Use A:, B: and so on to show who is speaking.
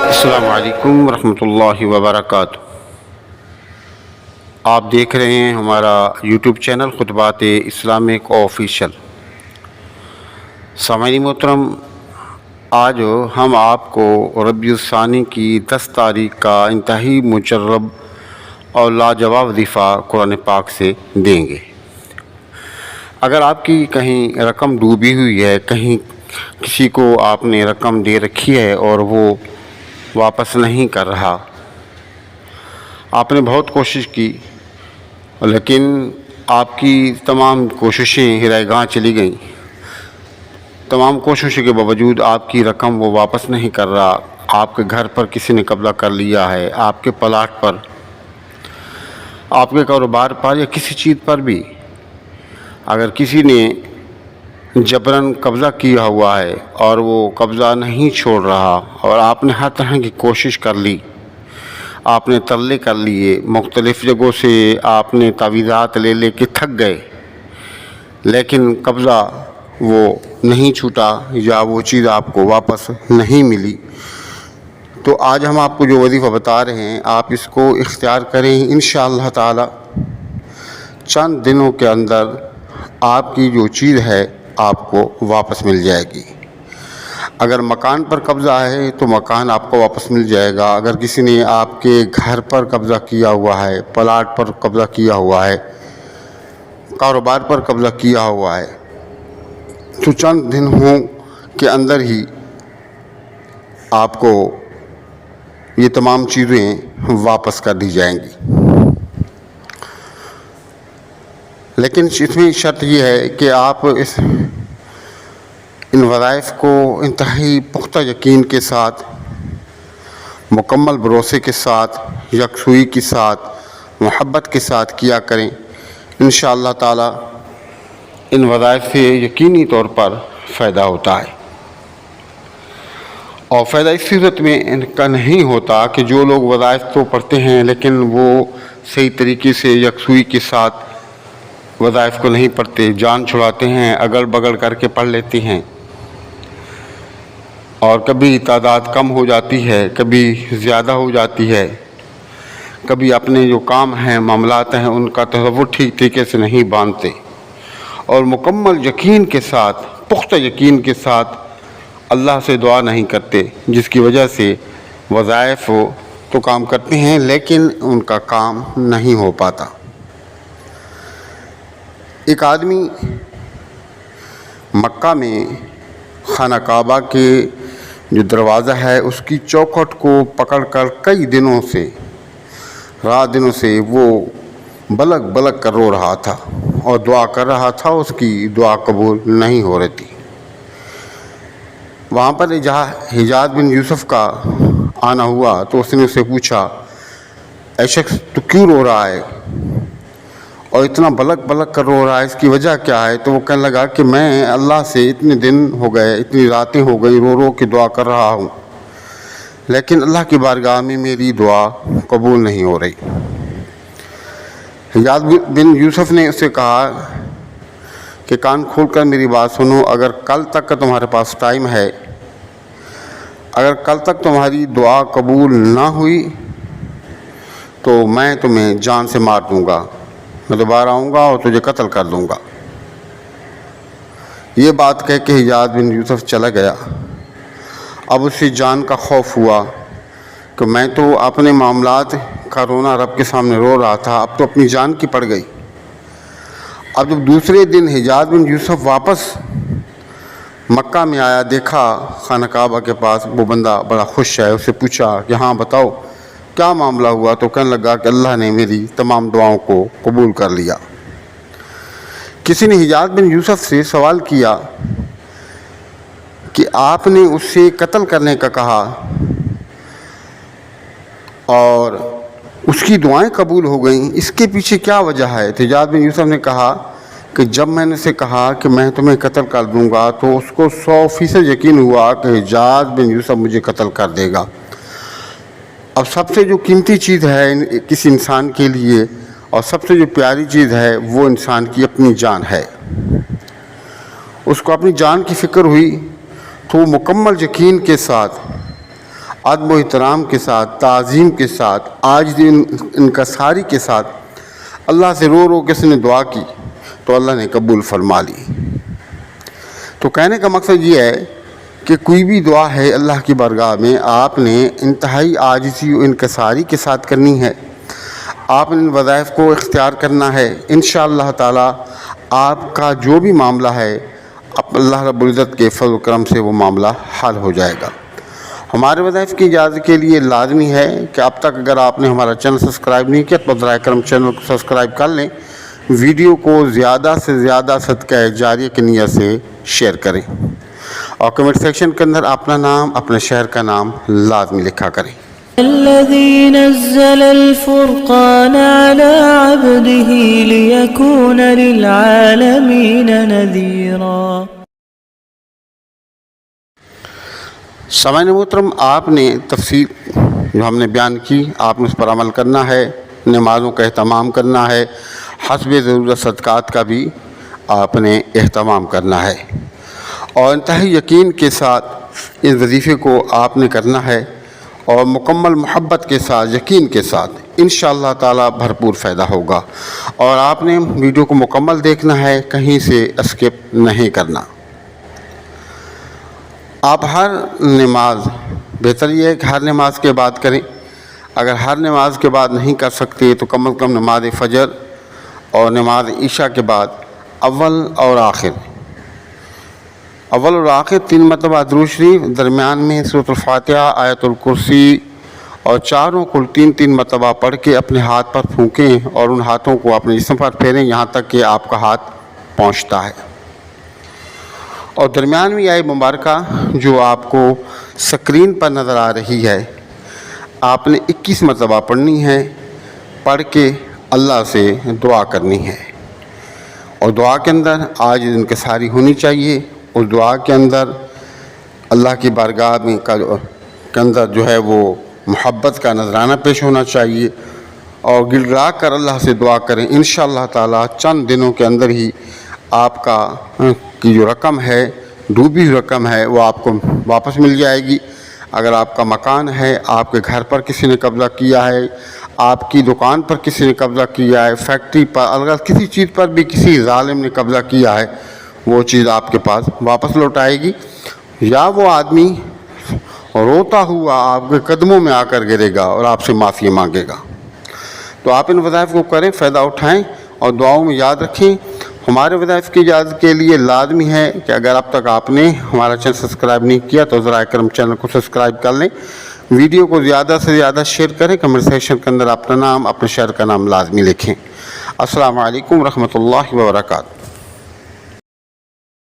A: السلام علیکم ورحمۃ اللہ وبرکاتہ۔ آپ دیکھ رہے ہیں ہمارا یوٹیوب چینل خطبات اسلامک آفیشیل۔ سامعین محترم، آج ہم آپ کو ربیع الثانی کی 10 تاریخ کا انتہائی مجرب اور لاجواب وظیفہ قرآن پاک سے دیں گے۔ اگر آپ کی کہیں رقم ڈوبی ہوئی ہے، کہیں کسی کو آپ نے رقم دے رکھی ہے اور وہ واپس نہیں کر رہا، آپ نے بہت کوشش کی لیکن آپ کی تمام کوششیں ہرائے گاہ چلی گئیں، تمام کوششوں کے باوجود آپ کی رقم وہ واپس نہیں کر رہا، آپ کے گھر پر کسی نے قبضہ کر لیا ہے، آپ کے پلاٹ پر، آپ کے کاروبار پر یا کسی چیز پر بھی اگر کسی نے جبراً قبضہ کیا ہوا ہے اور وہ قبضہ نہیں چھوڑ رہا اور آپ نے ہر طرح کی کوشش کر لی، آپ نے ترلے کر لیے، مختلف جگہوں سے آپ نے تعویذات لے کے تھک گئے، لیکن قبضہ وہ نہیں چھوٹا یا وہ چیز آپ کو واپس نہیں ملی، تو آج ہم آپ کو جو وظیفہ بتا رہے ہیں آپ اس کو اختیار کریں۔ انشاءاللہ تعالی چند دنوں کے اندر آپ کی جو چیز ہے آپ کو واپس مل جائے گی۔ اگر مکان پر قبضہ ہے تو مکان آپ کو واپس مل جائے گا، اگر کسی نے آپ کے گھر پر قبضہ کیا ہوا ہے، پلاٹ پر قبضہ کیا ہوا ہے، کاروبار پر قبضہ کیا ہوا ہے، تو چند دنوں کے اندر ہی آپ کو یہ تمام چیزیں واپس کر دی جائیں گی۔ لیکن اس میں شرط یہ ہے کہ آپ ان وظائف کو انتہائی پختہ یقین کے ساتھ، مکمل بھروسے کے ساتھ، یکسوئی کے ساتھ، محبت کے ساتھ کیا کریں۔ انشاءاللہ تعالی ان وظائف سے یقینی طور پر فائدہ ہوتا ہے، اور فائدہ اس صورت میں ان کا نہیں ہوتا کہ جو لوگ وظائف تو پڑھتے ہیں لیکن وہ صحیح طریقے سے یکسوئی کے ساتھ وظائف کو نہیں پڑھتے، جان چھڑاتے ہیں، اگل بگل کر کے پڑھ لیتے ہیں، اور کبھی تعداد کم ہو جاتی ہے، کبھی زیادہ ہو جاتی ہے، کبھی اپنے جو کام ہیں، معاملات ہیں، ان کا تصور ٹھیک طریقے سے نہیں باندھتے، اور مکمل یقین کے ساتھ، پختہ یقین کے ساتھ اللہ سے دعا نہیں کرتے، جس کی وجہ سے وظائف تو کام کرتے ہیں لیکن ان کا کام نہیں ہو پاتا۔ ایک آدمی مکہ میں خانہ کعبہ کے جو دروازہ ہے اس کی چوکھٹ کو پکڑ کر کئی دنوں سے، رات دنوں سے وہ بلک بلک کر رو رہا تھا اور دعا کر رہا تھا، اس کی دعا قبول نہیں ہو رہی تھی۔ وہاں پر حجاز بن یوسف کا آنا ہوا تو اس نے اسے پوچھا، اے شخص تو کیوں رو رہا ہے اور اتنا بلک بلک کر رو رہا ہے، اس کی وجہ کیا ہے؟ تو وہ کہنے لگا کہ میں اللہ سے اتنے دن ہو گئے، اتنی راتیں ہو گئی، رو رو کے دعا کر رہا ہوں لیکن اللہ کی بارگاہ میں میری دعا قبول نہیں ہو رہی۔ حجاز بن یوسف نے اسے کہا کہ کان کھول کر میری بات سنو، اگر کل تک کا تمہارے پاس ٹائم ہے، اگر کل تک تمہاری دعا قبول نہ ہوئی تو میں تمہیں جان سے مار دوں گا، میں دوبارہ آؤں گا اور تجھے قتل کر دوں گا۔ یہ بات کہہ کے حجاز بن یوسف چلا گیا۔ اب اسے جان کا خوف ہوا کہ میں تو اپنے معاملات کا رونا رب کے سامنے رو رہا تھا، اب تو اپنی جان کی پڑ گئی۔ اب جب دوسرے دن حجاز بن یوسف واپس مکہ میں آیا، دیکھا خانہ کعبہ کے پاس وہ بندہ بڑا خوش ہے، اسے پوچھا کہ ہاں بتاؤ کیا معاملہ ہوا؟ تو کہنے لگا کہ اللہ نے میری تمام دعاؤں کو قبول کر لیا۔ کسی نے حجاز بن یوسف سے سوال کیا کہ آپ نے اس سے قتل کرنے کا کہا اور اس کی دعائیں قبول ہو گئیں، اس کے پیچھے کیا وجہ ہے؟ تو حجاز بن یوسف نے کہا کہ جب میں نے اسے کہا کہ میں تمہیں قتل کر دوں گا تو اس کو 100% یقین ہوا کہ حجاز بن یوسف مجھے قتل کر دے گا۔ اب سب سے جو قیمتی چیز ہے کسی انسان کے لیے اور سب سے جو پیاری چیز ہے وہ انسان کی اپنی جان ہے، اس کو اپنی جان کی فکر ہوئی تو وہ مکمل یقین کے ساتھ، ادب و احترام کے ساتھ، تعظیم کے ساتھ، عاجزی انکساری کے ساتھ اللہ سے رو رو کے اس نے دعا کی تو اللہ نے قبول فرما لی۔ تو کہنے کا مقصد یہ ہے کہ کوئی بھی دعا ہے اللہ کی بارگاہ میں آپ نے انتہائی عاجزی و انکساری کے ساتھ کرنی ہے، آپ نے ان وظائف کو اختیار کرنا ہے۔ انشاءاللہ تعالی آپ کا جو بھی معاملہ ہے اللہ رب العزت کے فضل و کرم سے وہ معاملہ حل ہو جائے گا۔ ہمارے وظائف کی اجازت کے لیے لازمی ہے کہ اب تک اگر آپ نے ہمارا چینل سبسکرائب نہیں کیا تو براہ کرم چینل کو سبسکرائب کر لیں، ویڈیو کو زیادہ سے زیادہ صدقہ جاریہ کی نیت سے شیئر کریں اور کمنٹ سیکشن کے اندر اپنا نام، اپنے شہر کا نام لازمی لکھا کریں۔
B: الذي نزل الفرقان على عبده ليكون للعالمين نذيرا۔
A: سامعین محترم، آپ نے تفسیر جو ہم نے بیان کی آپ نے اس پر عمل کرنا ہے، نمازوں کا اہتمام کرنا ہے، حسب ضرورت صدقات کا بھی آپ نے اہتمام کرنا ہے اور انتہائی یقین کے ساتھ اس وظیفے کو آپ نے کرنا ہے اور مکمل محبت کے ساتھ، یقین کے ساتھ انشاءاللہ تعالی بھرپور فائدہ ہوگا۔ اور آپ نے ویڈیو کو مکمل دیکھنا ہے، کہیں سے اسکپ نہیں کرنا۔ آپ ہر نماز، بہتر یہ ہے کہ ہر نماز کے بعد کریں، اگر ہر نماز کے بعد نہیں کر سکتے تو کم از کم نماز فجر اور نماز عشاء کے بعد اول اور آخر 3 مرتبہ درود شریف، درمیان میں سورۃ الفاتحہ، آیت الکرسی اور چاروں کل 3 مرتبہ پڑھ کے اپنے ہاتھ پر پھونکیں اور ان ہاتھوں کو اپنے جسم پر پھیریں یہاں تک کہ آپ کا ہاتھ پہنچتا ہے۔ اور درمیان میں آیت مبارکہ جو آپ کو سکرین پر نظر آ رہی ہے آپ نے 21 مرتبہ پڑھنی ہے، پڑھ کے اللہ سے دعا کرنی ہے اور دعا کے اندر عاجز انکساری ہونی چاہیے۔ اس دعا کے اندر اللہ کی بارگاہ میں کے اندر جو ہے وہ محبت کا نذرانہ پیش ہونا چاہیے اور گڑ گڑا کر اللہ سے دعا کریں۔ انشاءاللہ تعالی چند دنوں کے اندر ہی آپ کا کی جو رقم ہے، ڈوبی ہوئی رقم ہے، وہ آپ کو واپس مل جائے گی۔ اگر آپ کا مکان ہے، آپ کے گھر پر کسی نے قبضہ کیا ہے، آپ کی دکان پر کسی نے قبضہ کیا ہے، فیکٹری پر، اگر کسی چیز پر بھی کسی ظالم نے قبضہ کیا ہے، وہ چیز آپ کے پاس واپس لوٹ آئے گی، یا وہ آدمی روتا ہوا آپ کے قدموں میں آ کر گرے گا اور آپ سے معافی مانگے گا۔ تو آپ ان وظائف کو کریں، فائدہ اٹھائیں اور دعاؤں میں یاد رکھیں۔ ہمارے وظائف کی اجازت کے لیے لازمی ہے کہ اگر اب تک آپ نے ہمارا چینل سبسکرائب نہیں کیا تو ذرا کرم چینل کو سبسکرائب کر لیں، ویڈیو کو زیادہ سے زیادہ شیئر کریں، کمنٹ سیکشن کے اندر اپنا نام، اپنے شہر کا نام لازمی لکھیں۔ السلام علیکم ورحمۃ اللہ وبرکاتہ۔